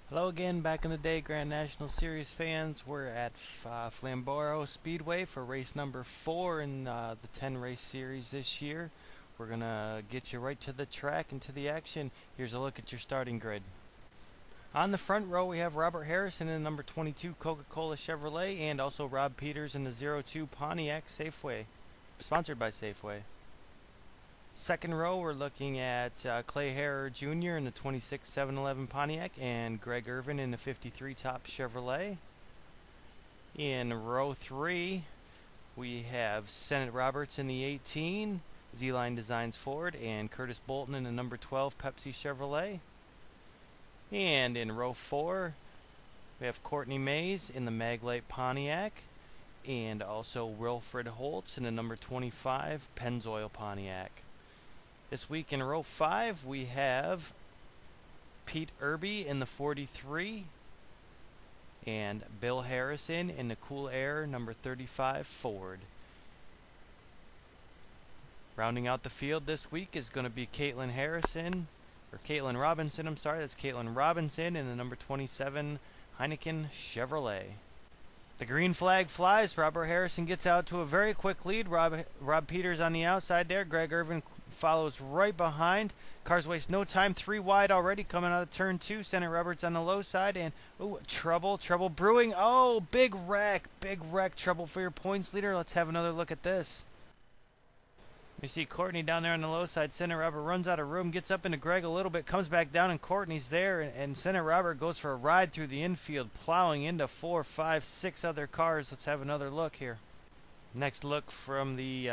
Hello again, back in the day, Grand National Series fans. We're at Flamborough Speedway for race number 4 in the 10 race series this year. We're going to get you right to the track and to the action. Here's a look at your starting grid. On the front row, we have Robert Harrison in the number 22 Coca-Cola Chevrolet, and also Rob Peters in the 02 Pontiac Safeway, sponsored by Safeway. Second row, we're looking at Clay Harrer Jr. in the 26 711 Pontiac and Greg Irvin in the 53 Top Chevrolet. In row 3, we have Sennett Roberts in the 18 Z-Line Designs Ford and Curtis Bolton in the number 12 Pepsi Chevrolet. And in row 4, we have Courtney Mays in the Maglite Pontiac and also Wilfred Holtz in the number 25 Pennzoil Pontiac. This week in row 5, we have Pete Irby in the 43 and Bill Harrison in the Cool Air number 35 Ford. Rounding out the field this week is going to be Caitlin Robinson, that's Caitlin Robinson in the number 27 Heineken Chevrolet. The green flag flies. Robert Harrison gets out to a very quick lead. Rob Peters on the outside there. Greg Irvin follows right behind. Cars waste no time. 3 wide already coming out of turn 2. Sennett Roberts on the low side. And, ooh, trouble brewing. Oh, big wreck. Trouble for your points leader. Let's have another look at this. We see Courtney down there on the low side. Sennett Robert runs out of room, gets up into Greg a little bit, comes back down, and Courtney's there. And Sennett Robert goes for a ride through the infield, plowing into 4, 5, 6 other cars. Let's have another look here. Next look from the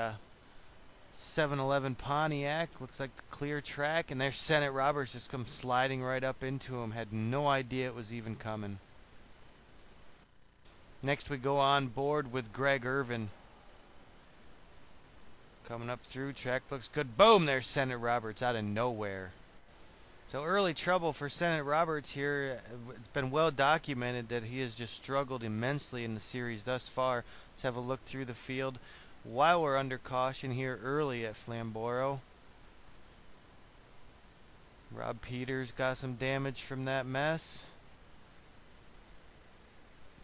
711 Pontiac. Looks like the clear track, and there's Sennett Roberts just come sliding right up into him. Had no idea it was even coming. Next we go on board with Greg Irvin. Coming up through, track looks good. Boom, there's Sennett Roberts out of nowhere. So early trouble for Sennett Roberts here. It's been well documented that he has just struggled immensely in the series thus far. Let's have a look through the field while we're under caution here early at Flamborough. Rob Peters got some damage from that mess.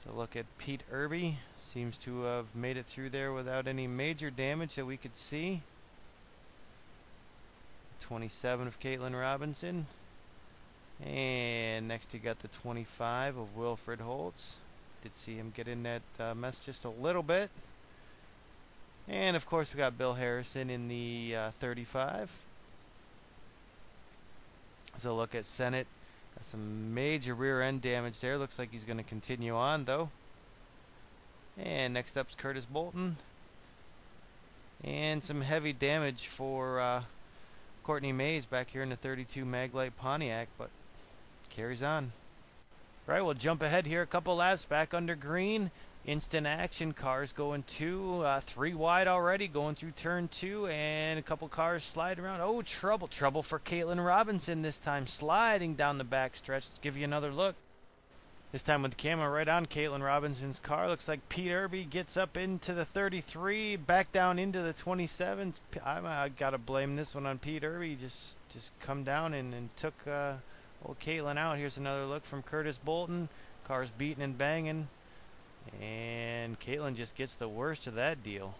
So look at Pete Irby. Seems to have made it through there without any major damage that we could see. 27 of Caitlin Robinson. And next you got the 25 of Wilfred Holtz. Did see him get in that mess just a little bit. And of course we got Bill Harrison in the 35. So look at Sennett. Got some major rear end damage there. Looks like he's going to continue on though. And next up's Curtis Bolton. And some heavy damage for Courtney Mays back here in the 32 Maglite Pontiac, but carries on. Right, we'll jump ahead here a couple laps back under green. Instant action, cars going 3 wide already, going through turn 2, and a couple cars sliding around. Oh, trouble for Caitlin Robinson this time, sliding down the back stretch. Let's give you another look. This time with the camera right on Caitlin Robinson's car. Looks like Pete Irby gets up into the 33, back down into the 27. I gotta blame this one on Pete Irby. Just come down and took old Caitlin out. Here's another look from Curtis Bolton. Car's beating and banging. And Caitlin just gets the worst of that deal.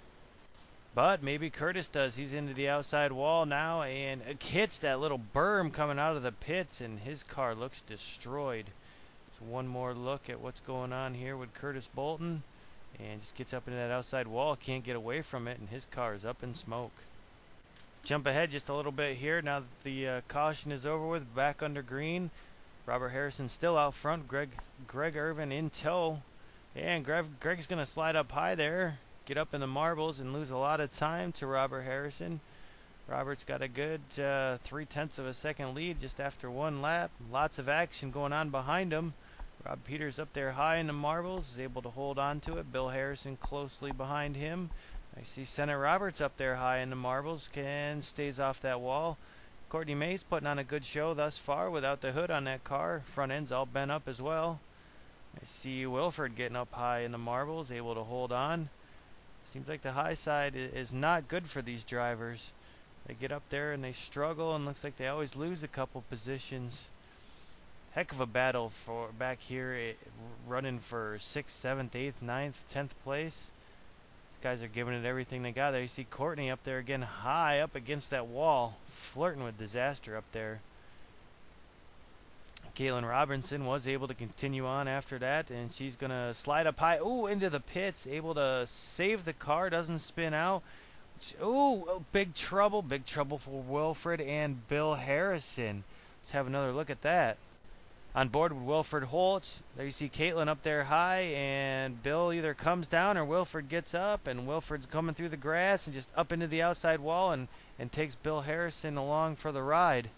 But maybe Curtis does. He's into the outside wall now and hits that little berm coming out of the pits, and his car looks destroyed. One more look at what's going on here with Curtis Bolton, and just gets up into that outside wall, can't get away from it, and his car is up in smoke. Jump ahead just a little bit here now that the caution is over with, back under green. Robert Harrison still out front, Greg Irvin in tow, and Greg's going to slide up high there, get up in the marbles and lose a lot of time to Robert Harrison. Robert's got a good 0.3 of a second lead just after one lap. Lots of action going on behind him. Rob Peters up there high in the marbles, is able to hold on to it. Bill Harrison closely behind him. I see Sennett Roberts up there high in the marbles, stays off that wall. Courtney Mays putting on a good show thus far without the hood on that car. Front end's all bent up as well. I see Wilfred getting up high in the marbles, able to hold on. Seems like the high side is not good for these drivers. They get up there and they struggle, and looks like they always lose a couple positions. Heck of a battle for back here, running for 6th, 7th, 8th, 9th, 10th place. These guys are giving it everything they got there. You see Courtney up there again, high up against that wall, flirting with disaster up there. Caitlin Robinson was able to continue on after that, and she's going to slide up high. Ooh, into the pits, able to save the car, doesn't spin out. Ooh, big trouble for Wilfred and Bill Harrison. Let's have another look at that. On board with Wilfred Holtz. There you see Caitlin up there high, and Bill either comes down or Wilfred gets up, and Wilfred's coming through the grass and just up into the outside wall and takes Bill Harrison along for the ride.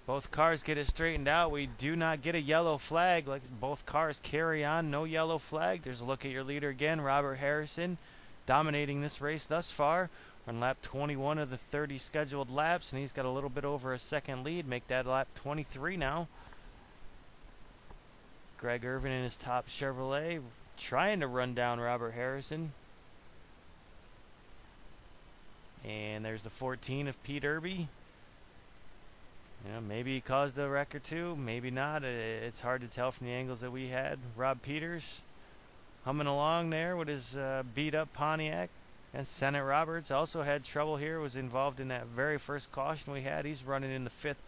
Both cars get it straightened out. We do not get a yellow flag. Like both cars carry on, no yellow flag. There's a look at your leader again, Robert Harrison, dominating this race thus far. We're on lap 21 of the 30 scheduled laps, and he's got a little bit over a second lead. Make that lap 23 now. Greg Irvin in his top Chevrolet, trying to run down Robert Harrison. And there's the 14 of Pete Irby. You know, maybe he caused the wreck or two, maybe not. It's hard to tell from the angles that we had. Rob Peters humming along there with his beat-up Pontiac. And Senate Roberts also had trouble here, was involved in that very first caution we had. He's running in the 5th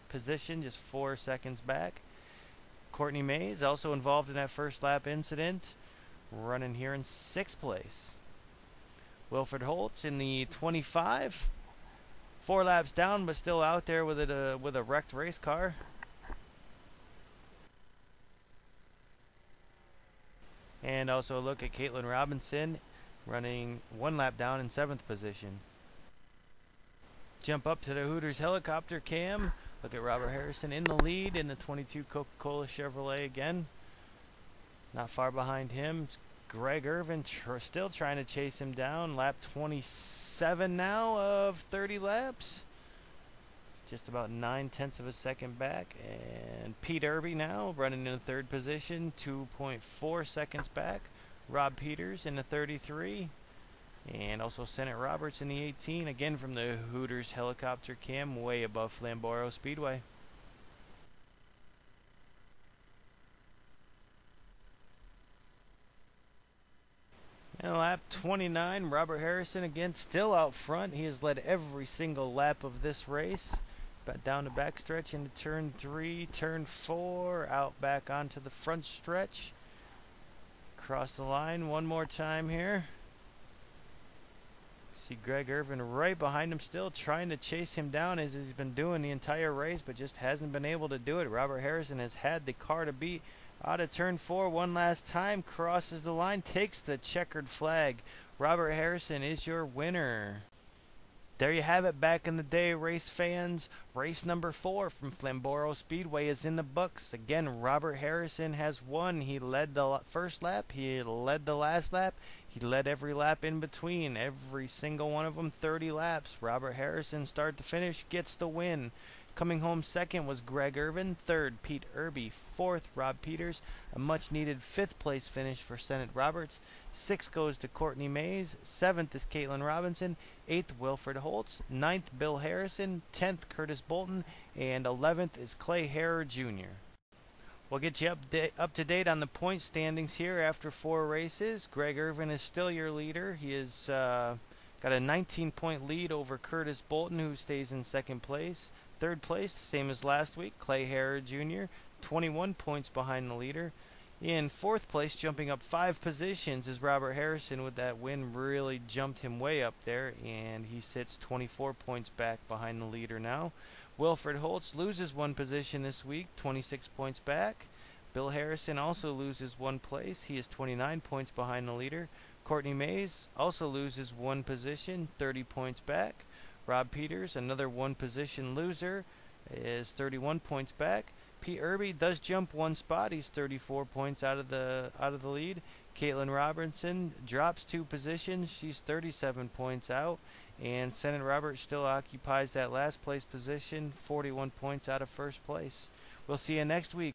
position, just 4 seconds back. Courtney Mays also involved in that first lap incident, running here in 6th place. Wilfred Holtz in the 25, 4 laps down, but still out there with a wrecked race car. And also a look at Caitlin Robinson, running 1 lap down in 7th position. Jump up to the Hooters helicopter cam. Look at Robert Harrison in the lead in the 22 Coca-Cola Chevrolet again. Not far behind him, Greg Irvin still trying to chase him down. Lap 27 now of 30 laps. Just about 9/10 of a second back. And Pete Irby now running in the 3rd position, 2.4 seconds back. Rob Peters in the 33, and also Senate Roberts in the 18, again from the Hooters helicopter cam, way above Flamborough Speedway. And lap 29, Robert Harrison again still out front. He has led every single lap of this race. But down the backstretch into turn 3, turn 4, out back onto the front stretch. Cross the line one more time here. See Greg Irvin right behind him still, trying to chase him down as he's been doing the entire race, but just hasn't been able to do it. Robert Harrison has had the car to beat. Out of turn 4 one last time, crosses the line, takes the checkered flag. Robert Harrison is your winner. There you have it, back in the day, race fans. Race number 4 from Flamborough Speedway is in the books. Again, Robert Harrison has won. He led the first lap. He led the last lap. He led every lap in between. Every single one of them, 30 laps. Robert Harrison, start to finish, gets the win. Coming home second was Greg Irvin. 3rd, Pete Irby. 4th, Rob Peters. A much-needed 5th place finish for Senate Roberts. 6th goes to Courtney Mays. 7th is Caitlin Robinson. 8th, Wilfred Holtz. 9th, Bill Harrison. 10th, Curtis Bolton. And 11th is Clay Harrer Jr. We'll get you up to date on the point standings here after 4 races. Greg Irvin is still your leader. He has got a 19-point lead over Curtis Bolton, who stays in 2nd place. 3rd place, the same as last week, Clay Harrer Jr., 21 points behind the leader. In 4th place, jumping up 5 positions, is Robert Harrison. With that win, really jumped him way up there, and he sits 24 points back behind the leader now. Wilfred Holtz loses 1 position this week, 26 points back. Bill Harrison also loses 1 place. He is 29 points behind the leader. Courtney Mays also loses 1 position, 30 points back. Rob Peters, another 1 position loser, is 31 points back. Pete Irby does jump 1 spot. He's 34 points out of the lead. Caitlin Robinson drops 2 positions. She's 37 points out. And Senate Roberts still occupies that last place position, 41 points out of 1st place. We'll see you next week.